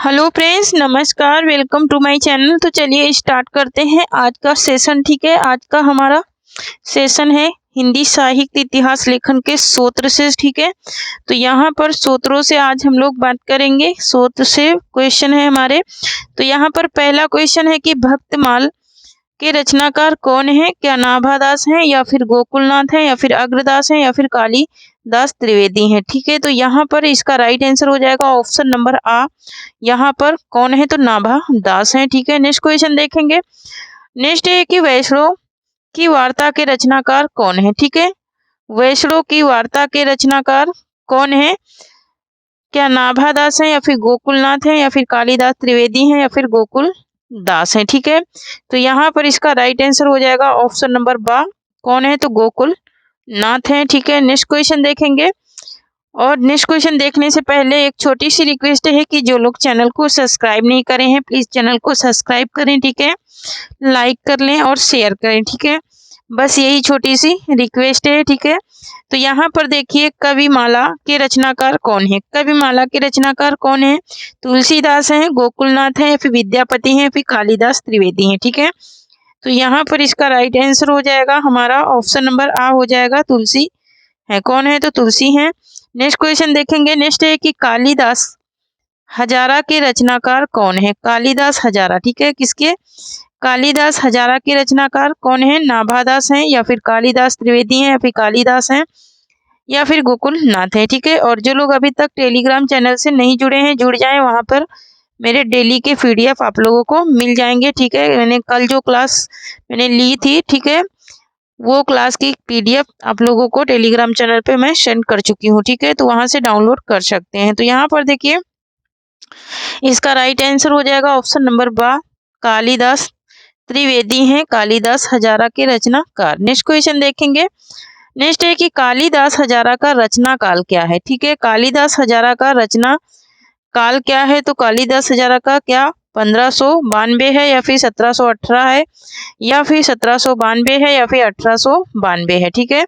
Hello friends, नमस्कार। Welcome to my channel. तो चलिए स्टार्ट करते हैं आज का सेशन। ठीक है, आज का हमारा सेशन है हिंदी साहित्य इतिहास लेखन के सूत्र से। ठीक है, तो यहाँ पर सूत्रों से आज हम लोग बात करेंगे। सूत्र से क्वेश्चन है हमारे। तो यहाँ पर पहला क्वेश्चन है कि भक्तमाल के रचनाकार कौन है? क्या नाभादास हैं, या फिर गोकुलनाथ हैं, या फिर अग्रदास हैं, या फिर कालिदास त्रिवेदी हैं? ठीक है, तो यहाँ पर इसका राइट आंसर हो जाएगा ऑप्शन नंबर आ। यहाँ पर कौन है? तो नाभादास हैं। ठीक है, नेक्स्ट क्वेश्चन देखेंगे। नेक्स्ट है कि वैष्णव की वार्ता के रचनाकार कौन है? ठीक है, वैष्णव की वार्ता के रचनाकार कौन है? क्या नाभादास हैं, या फिर गोकुलनाथ हैं, या फिर कालिदास त्रिवेदी हैं, या फिर गोकुल दास है? ठीक है, तो यहाँ पर इसका राइट आंसर हो जाएगा ऑप्शन नंबर बा। कौन है? तो गोकुल नाथ है। ठीक है, नेक्स्ट क्वेश्चन देखेंगे। और नेक्स्ट क्वेश्चन देखने से पहले एक छोटी सी रिक्वेस्ट है कि जो लोग चैनल को सब्सक्राइब नहीं करे हैं, प्लीज चैनल को सब्सक्राइब करें। ठीक है, लाइक कर लें और शेयर करें। ठीक है, बस यही छोटी सी रिक्वेस्ट है। ठीक है, तो यहाँ पर देखिए कविमाला के रचनाकार कौन है? कविमाला के रचनाकार कौन है? तुलसीदास हैं, गोकुलनाथ हैं, या फिर विद्यापति हैं, या फिर कालिदास त्रिवेदी हैं? ठीक है, तो यहाँ पर इसका राइट आंसर हो जाएगा हमारा ऑप्शन नंबर आ हो जाएगा, तुलसी है। कौन है? तो तुलसी है। नेक्स्ट क्वेश्चन देखेंगे। नेक्स्ट है कि कालिदास हजारा के रचनाकार कौन है? कालिदास हजारा, ठीक है, किसके? कालिदास हजारा के रचनाकार कौन है? नाभादास हैं, या फिर कालिदास त्रिवेदी हैं, या फिर कालिदास हैं, या फिर गोकुल नाथ है? ठीक है, और जो लोग अभी तक टेलीग्राम चैनल से नहीं जुड़े हैं, जुड़ जाएं। वहां पर मेरे डेली के पीडीएफ आप लोगों को मिल जाएंगे। ठीक है, मैंने कल जो क्लास मैंने ली थी, ठीक है, वो क्लास की पीडीएफ आप लोगों को टेलीग्राम चैनल पे मैं सेंड कर चुकी हूँ। ठीक है, तो वहां से डाउनलोड कर सकते हैं। तो यहाँ पर देखिए इसका राइट आंसर हो जाएगा ऑप्शन नंबर बा, कालिदास त्रिवेदी हैं कालिदास हजारा के रचनाकार। नेक्स्ट क्वेश्चन देखेंगे। नेक्स्ट है कि कालिदास हजारा का रचना काल क्या है? ठीक है, कालिदास हजारा का रचना काल क्या है? तो कालिदास हजारा का क्या 1592 है, या फिर 1718 है, या फिर 1792 है, या फिर 1892 है? ठीक है,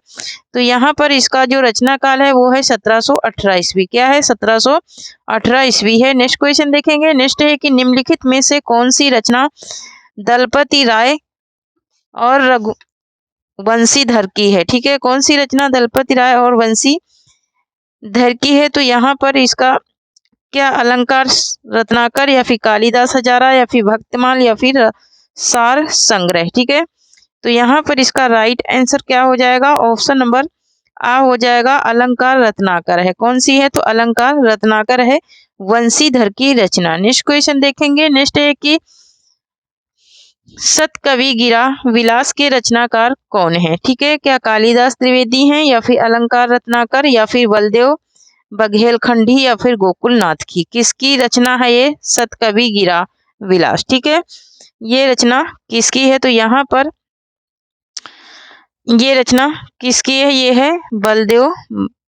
तो यहाँ पर इसका जो रचना काल है वो है 1718 ईस्वी। क्या है? 1718 ईस्वी है। नेक्स्ट क्वेश्चन देखेंगे। नेक्स्ट है कि निम्नलिखित में से कौन सी रचना दलपति राय और वंशीधर की है? ठीक है, कौन सी रचना दलपति राय और वंशीधर की है? तो यहाँ पर इसका क्या अलंकार रत्नाकर, या फिर कालिदास हजारा, या फिर भक्तमाल, या फिर सार संग्रह? ठीक है, तो यहाँ पर इसका राइट आंसर क्या हो जाएगा? ऑप्शन नंबर आ हो जाएगा, अलंकार रत्नाकर है। कौन सी है? तो अलंकार रत्नाकर है, वंशीधर की रचना। नेक्स्ट क्वेश्चन देखेंगे। नेक्स्ट है कि सतकवि गिरा विलास के रचनाकार कौन है? ठीक है, क्या कालिदास त्रिवेदी हैं, या फिर अलंकार रत्नाकर, या फिर बलदेव बघेलखंडी, या फिर गोकुलनाथ की? किसकी रचना है ये सतकवि गिरा विलास? ठीक है, ये रचना किसकी है? तो यहाँ पर ये रचना किसकी है? ये है बलदेव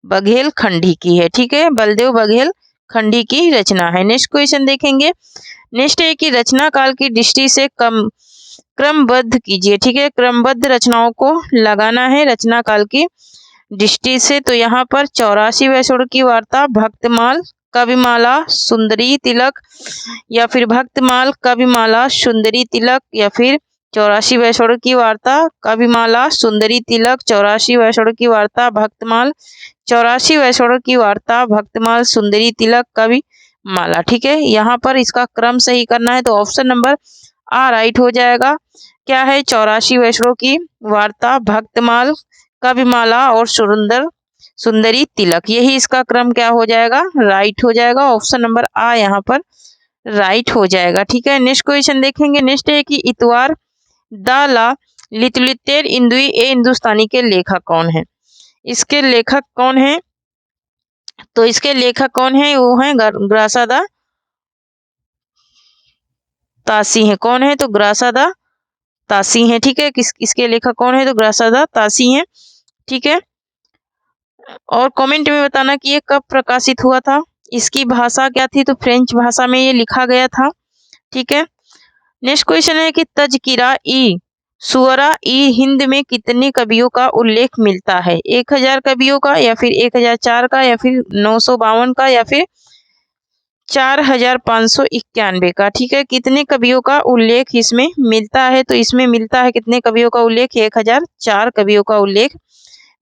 बघेलखंडी की है। ठीक है, बलदेव बघेलखंडी की रचना है। नेक्स्ट क्वेश्चन देखेंगे। नेक्स्ट है कि रचना काल की दृष्टि से क्रमबद्ध कीजिए। ठीक है, क्रमबद्ध रचनाओं को लगाना है रचना काल की दृष्टि से। तो यहाँ पर 84 वैष्णव की वार्ता, भक्तमाल, कविमाला, सुंदरी तिलक, या फिर भक्तमाल, कविमाला, सुंदरी तिलक, या फिर 84 वैष्णव की वार्ता, कविमाला, सुंदरी तिलक, 84 वैष्णव की वार्ता, भक्तमाल, 84 वैष्णव की वार्ता, भक्तमाल, सुंदरी तिलक, कविमाला। ठीक है, यहाँ पर इसका क्रम सही करना है, तो ऑप्शन नंबर आ राइट हो जाएगा। क्या है? 84 वैष्णव की वार्ता, भक्तमाल, कविमाला और सुंदरी तिलक। यही इसका क्रम क्या हो जाएगा? राइट हो जाएगा। ऑप्शन नंबर आ यहाँ पर राइट हो जाएगा। ठीक है, नेक्स्ट क्वेश्चन देखेंगे। नेक्स्ट है कि इतवार दाला लितुलितेर इंदुई ए हिंदुस्तानी के लेखक कौन है? इसके लेखक कौन है? तो इसके लेखक कौन है? वो है ग्रासादा तासी है। कौन है? तो ग्रासादा तासी है। ठीक है, इसके लेखक कौन है? तो ग्रासादा तासी है। ठीक है, और कमेंट में बताना कि ये कब प्रकाशित हुआ था, इसकी भाषा क्या थी? तो फ्रेंच भाषा में ये लिखा गया था। ठीक है, नेक्स्ट क्वेश्चन है कि तजकिरा ई सुअरा ई हिंद में कितने कवियों का उल्लेख मिलता है? 1000 कवियों का, या फिर 1004 का, या फिर 952 का, या फिर 4591 का, ठीक है। कितने कवियों का उल्लेख इसमें मिलता है, तो इसमें मिलता है कितने कवियों का उल्लेख, 1004 कवियों का उल्लेख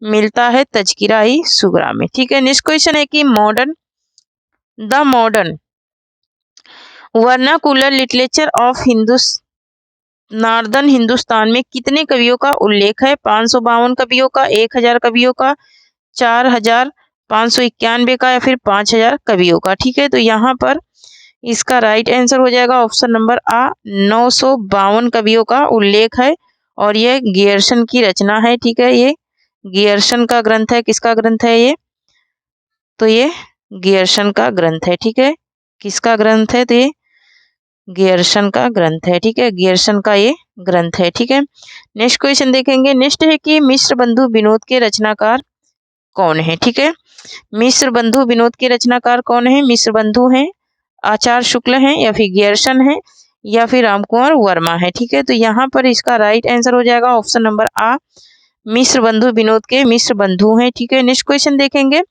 मिलता है तज़किरा-ए सुगरा में, ठीक है। नेक्स्ट क्वेश्चन है कि the modern vernacular literature of northern Hindustan में कितने कवियों का उल्लेख है, 552 कवियों का, 1000 कवियों का, 4591 का या फिर 5000 कवियों का, ठीक है। तो यहाँ पर इसका राइट आंसर हो जाएगा ऑप्शन नंबर आ, 952 कवियों का उल्लेख है और ये गियर्सन की रचना है, ठीक है। ये गियर्सन का ग्रंथ है, किसका ग्रंथ है ये, तो ये गियर्सन का ग्रंथ है, ठीक है। किसका ग्रंथ है, तो ये गियर्सन का ग्रंथ है, ठीक है। गियर्सन का ये ग्रंथ है, ठीक है। नेक्स्ट क्वेश्चन देखेंगे। नेक्स्ट है कि मिश्र बंधु विनोद के रचनाकार कौन है, ठीक है। मिश्र बंधु विनोद के रचनाकार कौन है, मिश्र बंधु हैं, आचार्य शुक्ल हैं या फिर गियर्सन है या फिर रामकुमार वर्मा है, ठीक है। तो यहाँ पर इसका राइट आंसर हो जाएगा ऑप्शन नंबर आ, मिश्र बंधु विनोद के मिश्र बंधु हैं, ठीक है। नेक्स्ट क्वेश्चन देखेंगे।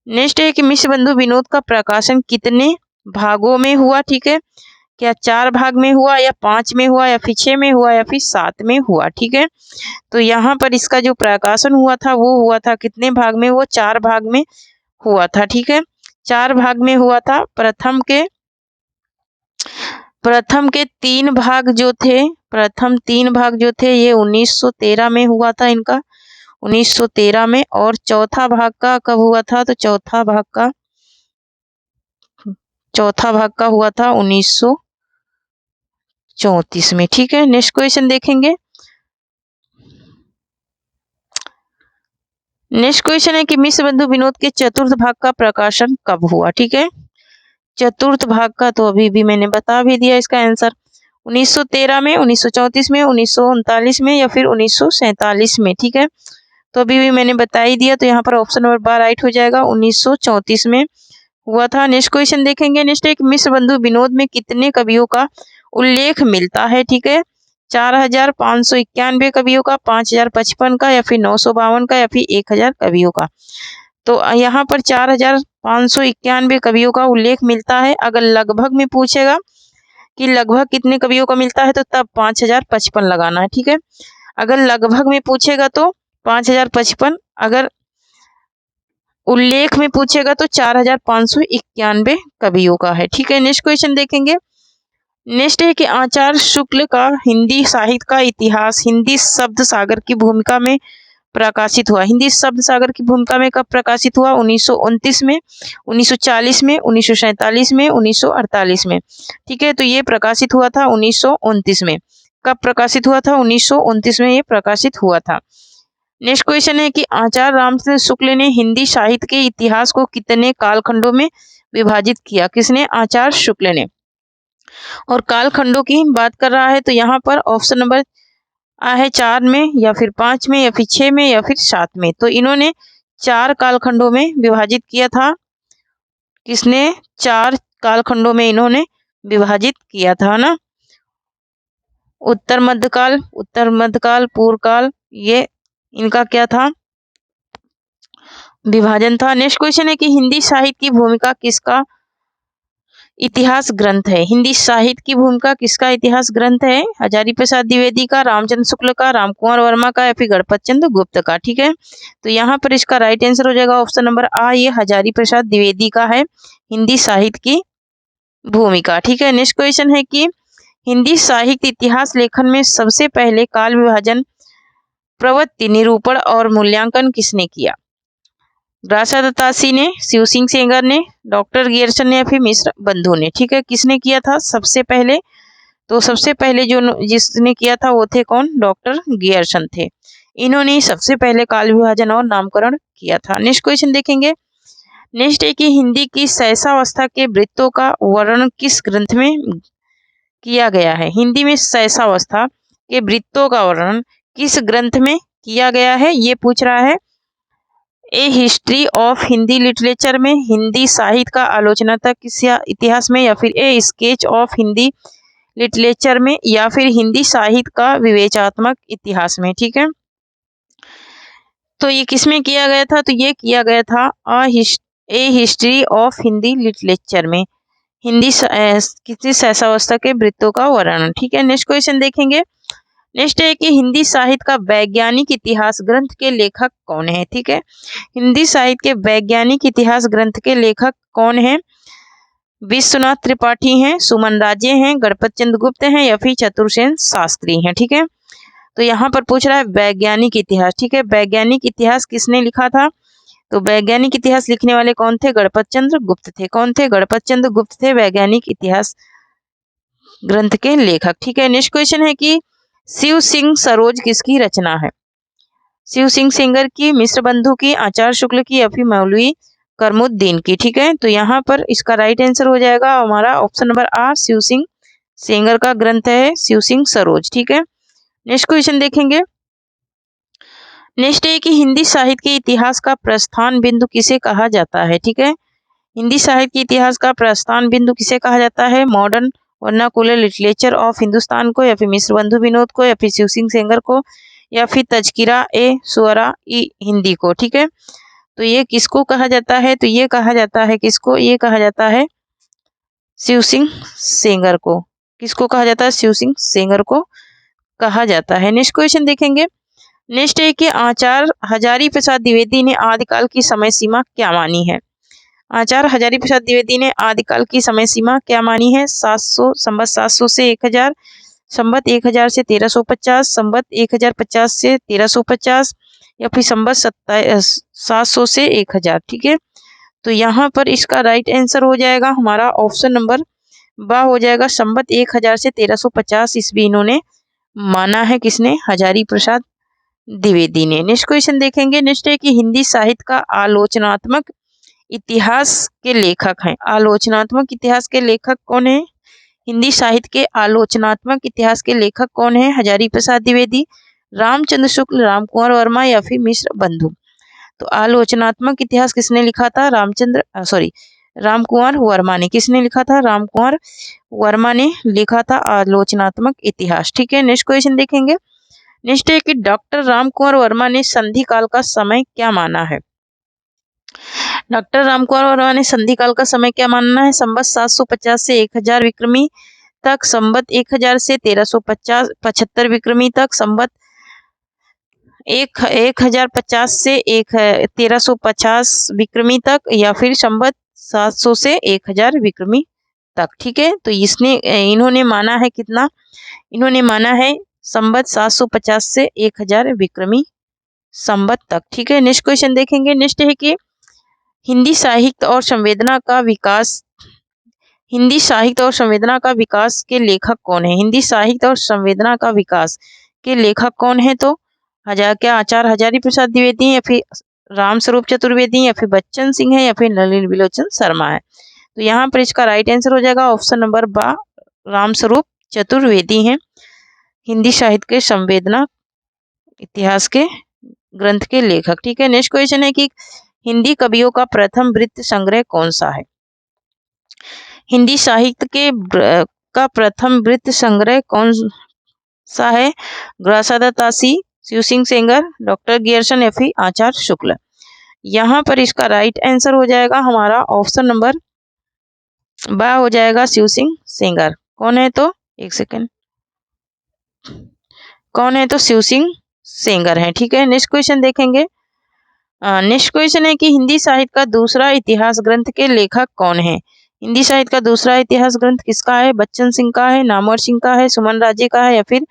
नेक्स्ट है कि मिश्र बंधु विनोद का प्रकाशन कितने भागों में हुआ, ठीक है। क्या 4 भाग में हुआ या 5 में हुआ या फिर 6 में हुआ या फिर 7 में हुआ, ठीक है। तो यहाँ पर इसका जो प्रकाशन हुआ था वो हुआ था कितने भाग में, वो 4 भाग में हुआ था, ठीक है। 4 भाग में हुआ था। प्रथम के 3 भाग जो थे, प्रथम 3 भाग जो थे ये 1913 में हुआ था इनका, 1913 में। और चौथा भाग का कब हुआ था, तो चौथा भाग का हुआ था 1934 में, ठीक है। नेक्स्ट क्वेश्चन देखेंगे। नेक्स्ट क्वेश्चन है कि मिश्र बंधु विनोद के चतुर्थ भाग का प्रकाशन कब हुआ, ठीक है। चतुर्थ भाग का तो अभी भी मैंने बता भी दिया इसका आंसर, 1913 में, 1934 में, 1939 में या फिर 1947 में, ठीक है। तो अभी भी मैंने बता ही दिया, तो यहाँ पर ऑप्शन नंबर बार राइट हो जाएगा, 1934 में हुआ था। नेक्स्ट क्वेश्चन देखेंगे। नेक्स्ट एक मिश्र बंधु विनोद में कितने कवियों का उल्लेख मिलता है, ठीक है। 4591 कवियों का, 5055 का या फिर 952 का या फिर 1000 कवियों का। तो यहाँ पर 4591 कवियों का उल्लेख मिलता है। अगर लगभग में पूछेगा कि लगभग कितने कवियों का मिलता है तो तब 5055 लगाना है, ठीक है। अगर लगभग में पूछेगा तो 5055, अगर उल्लेख में पूछेगा तो 4591 कवियों का है, ठीक है। नेक्स्ट क्वेश्चन देखेंगे। नेक्स्ट है कि आचार्य शुक्ल का हिंदी साहित्य का इतिहास हिंदी शब्द सागर की भूमिका में प्रकाशित हुआ। हिंदी शब्द सागर की भूमिका में कब प्रकाशित हुआ, 1929 में, 1940 में, 1947 में, 1948 में, ठीक है। तो ये प्रकाशित हुआ था 1929 में। कब प्रकाशित हुआ था, 1929 में ये प्रकाशित हुआ था। नेक्स्ट क्वेश्चन है कि आचार्य रामचंद्र शुक्ल ने हिंदी साहित्य के इतिहास को कितने कालखंडों में विभाजित किया, किसने, आचार्य शुक्ल ने। और कालखंडों की बात कर रहा है तो यहाँ पर ऑप्शन नंबर आ है 4 में या फिर 5 में या फिर 6 में या फिर 7 में। तो इन्होंने 4 कालखंडों में विभाजित किया था, किसने, 4 कालखंडों में इन्होंने विभाजित किया था ना। उत्तर मध्यकाल, पूर्व काल, ये इनका क्या था, विभाजन था। नेक्स्ट क्वेश्चन है कि हिंदी साहित्य की भूमिका किसका इतिहास ग्रंथ है। हिंदी साहित्य की भूमिका किसका इतिहास ग्रंथ है, हजारी प्रसाद द्विवेदी का, रामचंद्र शुक्ल का, रामकुमार वर्मा का या फिर गणपत चंद्र गुप्त का, ठीक है। तो यहाँ पर इसका राइट आंसर हो जाएगा ऑप्शन नंबर आ, ये हजारी प्रसाद द्विवेदी का है हिंदी साहित्य की भूमिका, ठीक है। नेक्स्ट क्वेश्चन है कि हिंदी साहित्य इतिहास लेखन में सबसे पहले काल विभाजन, प्रवृत्ति, निरूपण और मूल्यांकन किसने किया, राशा दत्तासी ने, शिव सिंह सेंगर ने, डॉक्टर गियर्सन ने या फिर मिश्र बंधु ने, ठीक है। किसने किया था सबसे पहले, तो सबसे पहले जो जिसने किया था वो थे कौन, डॉक्टर गियर्सन थे। इन्होंने सबसे पहले काल विभाजन और नामकरण किया था। नेक्स्ट क्वेश्चन देखेंगे। नेक्स्ट है कि हिंदी की सहसावस्था के वृत्तों का वर्णन किस ग्रंथ में किया गया है। हिंदी में सहसावस्था के वृत्तों का वर्णन किस ग्रंथ में किया गया है, ये पूछ रहा है। ए हिस्ट्री ऑफ हिंदी लिटरेचर में, हिंदी साहित्य का आलोचनात्मक इतिहास में, या फिर ए स्केच ऑफ हिंदी लिटरेचर में, या फिर हिंदी साहित्य का विवेचनात्मक इतिहास में, ठीक है। तो ये किसमें किया गया था, तो ये किया गया था ए हिस्ट्री ऑफ हिंदी लिटरेचर में हिंदी किसी सहसावस्था के वृत्तों का वर्णन। ठीक है, नेक्स्ट क्वेश्चन देखेंगे। नेक्स्ट है कि हिंदी साहित्य का वैज्ञानिक इतिहास ग्रंथ के लेखक कौन है। ठीक है, हिंदी साहित्य के वैज्ञानिक इतिहास ग्रंथ के लेखक कौन है? विश्वनाथ त्रिपाठी हैं, सुमन राजे हैं, गणपत चंद्र गुप्त हैं या फिर चतुर्सेन शास्त्री हैं। ठीक है, तो यहाँ पर पूछ रहा है वैज्ञानिक इतिहास। ठीक है, वैज्ञानिक इतिहास किसने लिखा था? तो वैज्ञानिक इतिहास लिखने वाले कौन थे? गणपत चंद्र गुप्त थे। कौन थे? गणपत चंद्र गुप्त थे वैज्ञानिक इतिहास ग्रंथ के लेखक। ठीक है, नेक्स्ट क्वेश्चन है कि शिव सिंह सरोज किसकी रचना है? शिव सिंह सेंगर की, मिश्र बंधु की, आचार्य शुक्ल की या फिर मौलवी करमुद्दीन की। ठीक है, तो यहाँ पर इसका राइट आंसर हो जाएगा हमारा ऑप्शन नंबर आ, शिव सिंह सेंगर का ग्रंथ है शिव सिंह सरोज। ठीक है, नेक्स्ट क्वेश्चन देखेंगे। नेक्स्ट है कि हिंदी साहित्य के इतिहास का प्रस्थान बिंदु किसे कहा जाता है? ठीक है, हिंदी साहित्य के इतिहास का प्रस्थान बिंदु किसे कहा जाता है? Modern vernacular literature of Hindustan को या फिर मिश्र बंधु विनोद को या फिर शिव सिंह सेंगर को या फिर तजकिरा ए शुअरा ई हिंदी को। ठीक है, तो ये किसको कहा जाता है? तो ये कहा जाता है किसको? ये कहा जाता है शिव सिंह सेंगर को। किसको कहा जाता है? शिव सिंह सेंगर को कहा जाता है। नेक्स्ट क्वेश्चन देखेंगे। नेक्स्ट है कि आचार्य हजारी प्रसाद द्विवेदी ने आदिकाल की समय सीमा क्या मानी है? आचार्य हजारी प्रसाद द्विवेदी ने आदिकाल की समय सीमा क्या मानी है? 700 संवत 700 से 1000, संवत 1000 से 1350, संवत 1050 से 1350 या फिर संवत 700 से 1000। ठीक है, तो यहाँ पर इसका राइट आंसर हो जाएगा हमारा ऑप्शन नंबर बा हो जाएगा, संवत 1000 से 1350 ईस्वी इन्होंने माना है। किसने? हजारी प्रसाद द्विवेदी ने। नेक्स्ट क्वेश्चन देखेंगे। नेक्स्ट है कि हिंदी साहित्य का आलोचनात्मक इतिहास के लेखक हैं। आलोचनात्मक इतिहास के लेखक कौन है? हिंदी साहित्य के आलोचनात्मक इतिहास के लेखक कौन है? हजारी प्रसाद द्विवेदी, रामचंद्र शुक्ल, राम कुंवर वर्मा या फिर मिश्र बंधु। तो आलोचनात्मक इतिहास किसने लिखा था? राम कुंवर वर्मा ने। किसने लिखा था? राम कुंवर वर्मा ने लिखा था आलोचनात्मक इतिहास। ठीक है, नेक्स्ट क्वेश्चन देखेंगे। नेक्स्ट है कि डॉक्टर राम कुंवर वर्मा ने संधि काल का समय क्या माना है? डॉक्टर राम कुंवर वर्मा ने संधि काल का समय क्या मानना है? संवत 750 से 1000 विक्रमी तक, संवत 1000 से 1375 विक्रमी तक, संवत 1050 से 1350 विक्रमी तक या फिर संवत 700 से 1000 विक्रमी तक। ठीक है, तो इन्होंने माना है कितना? इन्होंने माना है संवत 750 से 1000 विक्रमी संवत तक। ठीक है, नेक्स्ट क्वेश्चन देखेंगे। नेक्स्ट है कि हिंदी साहित्य और संवेदना का विकास के लेखक कौन है? हिंदी साहित्य और संवेदना का विकास के लेखक कौन है? तो क्या आचार्य हजारी प्रसाद द्विवेदी या फिर राम स्वरूप चतुर्वेदी या फिर बच्चन सिंह है या फिर नलिन विलोचन शर्मा है। तो यहाँ पर इसका राइट आंसर हो जाएगा ऑप्शन नंबर बा, राम स्वरूप चतुर्वेदी हैं हिंदी साहित्य के संवेदना इतिहास के ग्रंथ के लेखक। ठीक है, नेक्स्ट क्वेश्चन है कि हिंदी कवियों का प्रथम वृत्त संग्रह कौन सा है? हिंदी साहित्य के का प्रथम वृत्त संग्रह कौन सा है? ग्रासादा तासी, शिव सिंह सेंगर, डॉक्टर गियरसन या फिर आचार्य शुक्ल। यहाँ पर इसका राइट आंसर हो जाएगा हमारा ऑप्शन नंबर बा हो जाएगा, शिव सिंह सेंगर। कौन है? तो एक सेकेंड, कौन है? तो शिव सिंह सेंगर है। ठीक है, नेक्स्ट क्वेश्चन देखेंगे। नेक्स्ट क्वेश्चन है कि हिंदी साहित्य का दूसरा इतिहास ग्रंथ के लेखक कौन है? हिंदी साहित्य का दूसरा इतिहास ग्रंथ किसका है? बच्चन सिंह का है, नामवर सिंह का है, सुमन राजे का है या फिर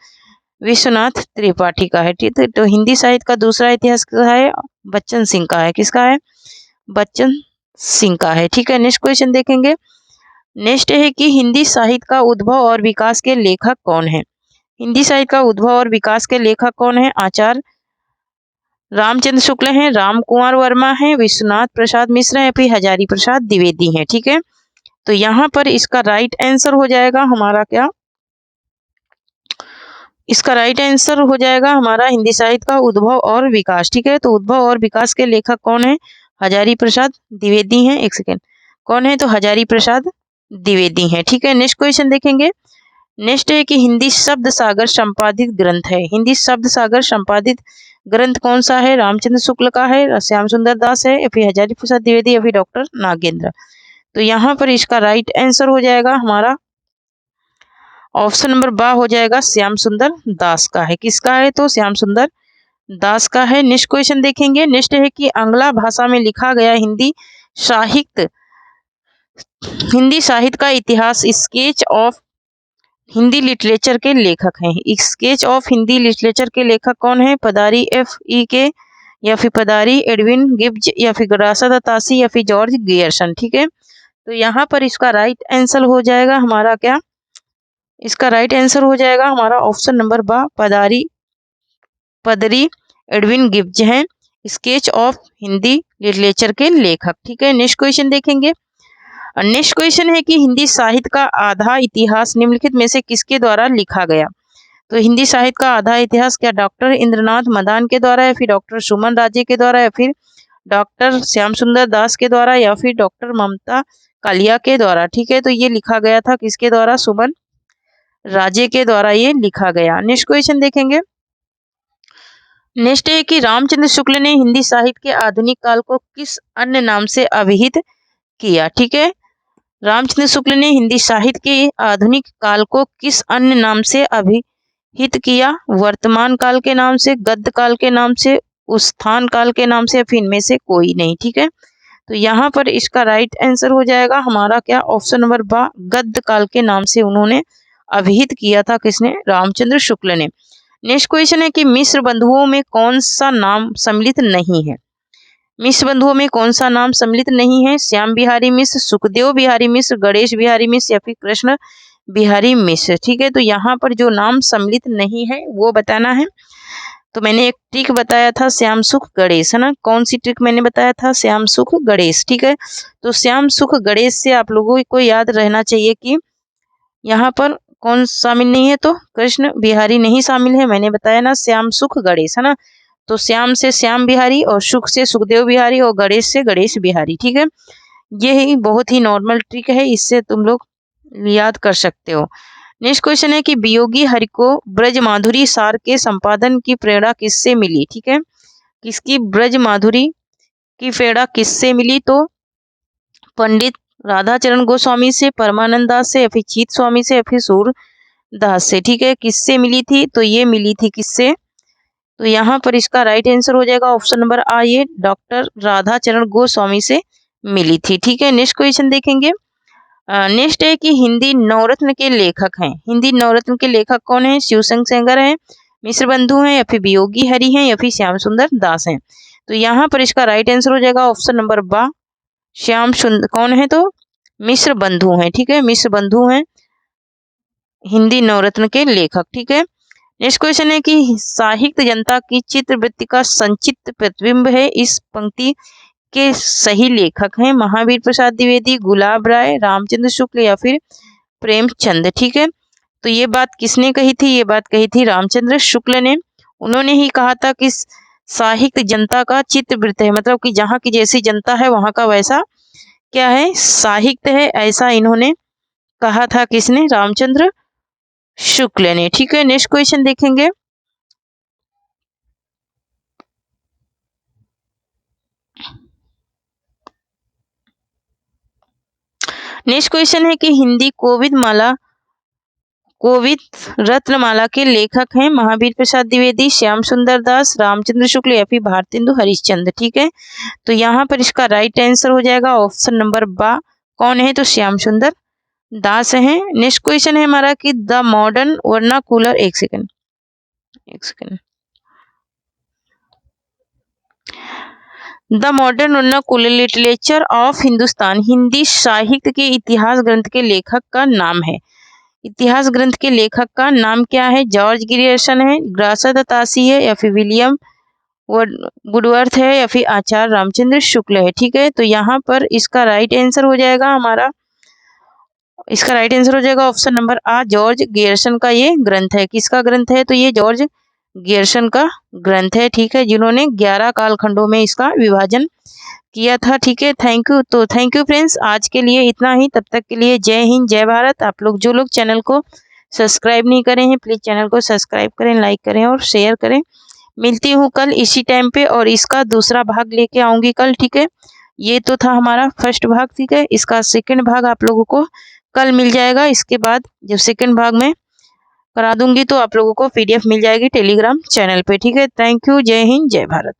विश्वनाथ त्रिपाठी का है। ठीक है, तो हिंदी साहित्य का दूसरा इतिहास का है बच्चन सिंह का है। किसका है? बच्चन सिंह का है। ठीक है, नेक्स्ट क्वेश्चन देखेंगे। नेक्स्ट है कि हिंदी साहित्य का उद्भव और विकास के लेखक कौन है? हिंदी साहित्य का उद्भव और विकास के लेखक कौन है? आचार्य रामचंद्र शुक्ल हैं, राम कुंवर वर्मा हैं, विश्वनाथ प्रसाद मिश्र हैं, फिर हजारी प्रसाद द्विवेदी हैं। ठीक है, तो यहाँ पर इसका राइट आंसर हो जाएगा हमारा क्या? इसका राइट आंसर हो जाएगा हमारा हिंदी साहित्य का उद्भव और विकास। ठीक है, तो उद्भव और विकास के लेखक कौन है? हजारी प्रसाद द्विवेदी हैं। एक सेकेंड, कौन है? तो हजारी प्रसाद द्विवेदी हैं। ठीक है, नेक्स्ट क्वेश्चन देखेंगे। नेक्स्ट है कि हिंदी शब्द सागर संपादित ग्रंथ है। हिंदी शब्द सागर संपादित ग्रंथ कौन सा है? रामचंद्र शुक्ल का है, श्याम सुंदर दास है, या फिर हजारी प्रसाद द्विवेदी, या फिर डॉक्टर नागेंद्र। तो यहाँ पर इसका राइट आंसर हो जाएगा हमारा ऑप्शन नंबर बा हो जाएगा, श्याम सुंदर दास का है। किसका है? तो श्याम सुंदर दास का है। नेक्स्ट क्वेश्चन देखेंगे। नेक्स्ट है कि आंग्ला भाषा में लिखा गया हिंदी साहित्य का इतिहास स्केच ऑफ हिंदी लिटरेचर के लेखक हैं। स्केच ऑफ हिंदी लिटरेचर के लेखक कौन है? पदारी F.E.K, या फिर पदारी एडविन गिब्ज, या फिर राशिद तासी, या फिर जॉर्ज गियर्सन। ठीक है, तो यहाँ पर इसका राइट आंसर हो जाएगा हमारा क्या? इसका राइट आंसर हो जाएगा हमारा ऑप्शन नंबर बा, पदरी एडविन गिब्ज हैं स्केच ऑफ हिंदी लिटरेचर के लेखक। ठीक है, नेक्स्ट क्वेश्चन देखेंगे। नेक्स्ट क्वेश्चन है कि हिंदी साहित्य का आधा इतिहास निम्नलिखित में से किसके द्वारा लिखा गया? तो हिंदी साहित्य का आधा इतिहास क्या डॉक्टर इंद्रनाथ मदान के द्वारा, या फिर डॉक्टर सुमन राजे के द्वारा, या फिर डॉक्टर श्याम सुंदर दास के द्वारा, या फिर डॉक्टर ममता कालिया के द्वारा? ठीक है, तो ये लिखा गया था किसके द्वारा? सुमन राजे के द्वारा ये लिखा गया। नेक्स्ट क्वेश्चन देखेंगे। नेक्स्ट है कि रामचंद्र शुक्ल ने हिंदी साहित्य के आधुनिक काल को किस अन्य नाम से अभिहित किया? ठीक है, रामचंद्र शुक्ल ने हिंदी साहित्य के आधुनिक काल को किस अन्य नाम से अभिहित किया? वर्तमान काल के नाम से, गद्य काल के नाम से, उत्थान काल के नाम से, या फिर इनमें से कोई नहीं। ठीक है, तो यहाँ पर इसका राइट आंसर हो जाएगा हमारा क्या? ऑप्शन नंबर बा, गद्य काल के नाम से उन्होंने अभिहित किया था। किसने? रामचंद्र शुक्ल ने। नेक्स्ट क्वेश्चन है कि मिश्र बंधुओं में कौन सा नाम सम्मिलित नहीं है? मिश्र बंधुओं में कौन सा नाम सम्मिलित नहीं है? श्याम बिहारी मिश्र, सुखदेव बिहारी मिश्र, गणेश बिहारी मिश्र, या फिर कृष्ण बिहारी मिश्र। ठीक है, तो यहाँ पर जो नाम सम्मिलित नहीं है वो बताना है। तो मैंने एक ट्रिक बताया था श्याम सुख गणेश, है ना? कौन सी ट्रिक मैंने बताया था? श्याम सुख गणेश। ठीक है, तो श्याम सुख गणेश से आप लोगों को याद रहना चाहिए कि यहाँ पर कौन शामिल नहीं है? तो कृष्ण बिहारी नहीं शामिल है। मैंने बताया ना श्याम सुख गणेश, है ना? तो श्याम से श्याम बिहारी, और सुख से सुखदेव बिहारी, और गणेश से गणेश बिहारी। ठीक है, ये ही बहुत ही नॉर्मल ट्रिक है, इससे तुम लोग याद कर सकते हो। नेक्स्ट क्वेश्चन है कि वियोगी हरि को ब्रज माधुरी सार के संपादन की प्रेरणा किससे मिली? ठीक है, किसकी ब्रज माधुरी की प्रेरणा किससे मिली? तो पंडित राधाचरण गोस्वामी से, परमानंद दास से, या फिर चीत स्वामी से, या फिर सूरदास से। ठीक है, किससे मिली थी? तो ये मिली थी किससे? तो यहाँ पर इसका राइट आंसर हो जाएगा ऑप्शन नंबर आ, ये डॉक्टर राधाचरण गोस्वामी से मिली थी। ठीक है, नेक्स्ट क्वेश्चन देखेंगे। नेक्स्ट है कि हिंदी नवरत्न के लेखक हैं। हिंदी नवरत्न के लेखक कौन है? शिवशंकर सेंगर हैं, मिश्र बंधु हैं, या फिर वियोगी हरि हैं, या फिर श्याम सुंदर दास हैं। तो यहाँ पर इसका राइट आंसर हो जाएगा ऑप्शन नंबर बा, श्याम सुंदर कौन है? तो मिश्र बंधु हैं। ठीक है, मिश्र बंधु हैं हिंदी नवरत्न के लेखक। ठीक है, नेक्स्ट क्वेश्चन है कि साहित्य जनता की चित्रवृत्ति का संचित प्रतिबिंब है। इस पंक्ति के सही लेखक हैं महावीर प्रसाद द्विवेदी, गुलाब राय, रामचंद्र शुक्ल, या फिर प्रेमचंद। ठीक है, तो ये बात किसने कही थी? ये बात कही थी रामचंद्र शुक्ल ने। उन्होंने ही कहा था कि साहित्य जनता का चित्रवृत्त है, मतलब कि जहाँ की जैसी जनता है वहाँ का वैसा क्या है? साहित्य है, ऐसा इन्होंने कहा था। किसने? रामचंद्र शुक्ल ने। ठीक है, नेक्स्ट क्वेश्चन देखेंगे। नेक्स्ट क्वेश्चन है कि हिंदी कोविद रत्नमाला के लेखक हैं महावीर प्रसाद द्विवेदी, श्याम सुंदर दास, रामचंद्र शुक्ल, या फिर भारतेंदु हरिश्चंद्र। ठीक है, तो यहाँ पर इसका राइट आंसर हो जाएगा ऑप्शन नंबर बा, कौन है? तो श्याम सुंदर दास हैं। नेक्स्ट क्वेश्चन है हमारा कि द मॉडर्न वर्नाकुलर, एक second the modern vernacular literature of Hindustan Hindi साहित्य के इतिहास ग्रंथ के लेखक का नाम है। इतिहास ग्रंथ के लेखक का नाम क्या है? जॉर्ज गियर्सन है, राशिद तासी है, या फिर विलियम वुडवर्थ है, या फिर आचार्य रामचंद्र शुक्ल है। ठीक है, तो यहाँ पर इसका राइट आंसर हो जाएगा हमारा, इसका राइट आंसर हो जाएगा ऑप्शन नंबर आ, जॉर्ज गियर्सन का ये ग्रंथ है। किसका ग्रंथ है? तो ये जॉर्ज गियर्सन का ग्रंथ है। ठीक है, जिन्होंने 11 कालखंडों में इसका विभाजन किया था। ठीक है, थैंक यू। तो थैंक यू फ्रेंड्स, आज के लिए इतना ही। तब तक के लिए जय हिंद, जय भारत। आप लोग जो लोग चैनल को सब्सक्राइब नहीं करे हैं प्लीज़ चैनल को सब्सक्राइब करें, लाइक करें और शेयर करें। मिलती हूँ कल इसी टाइम पे और इसका दूसरा भाग लेके आऊँगी कल, ठीक है। ये तो था हमारा फर्स्ट भाग, ठीक है। इसका सेकंड भाग आप लोगों को कल मिल जाएगा। इसके बाद जब सेकंड भाग में करा दूंगी तो आप लोगों को PDF मिल जाएगी टेलीग्राम चैनल पे, ठीक है। Thank you. जय हिंद, जय भारत।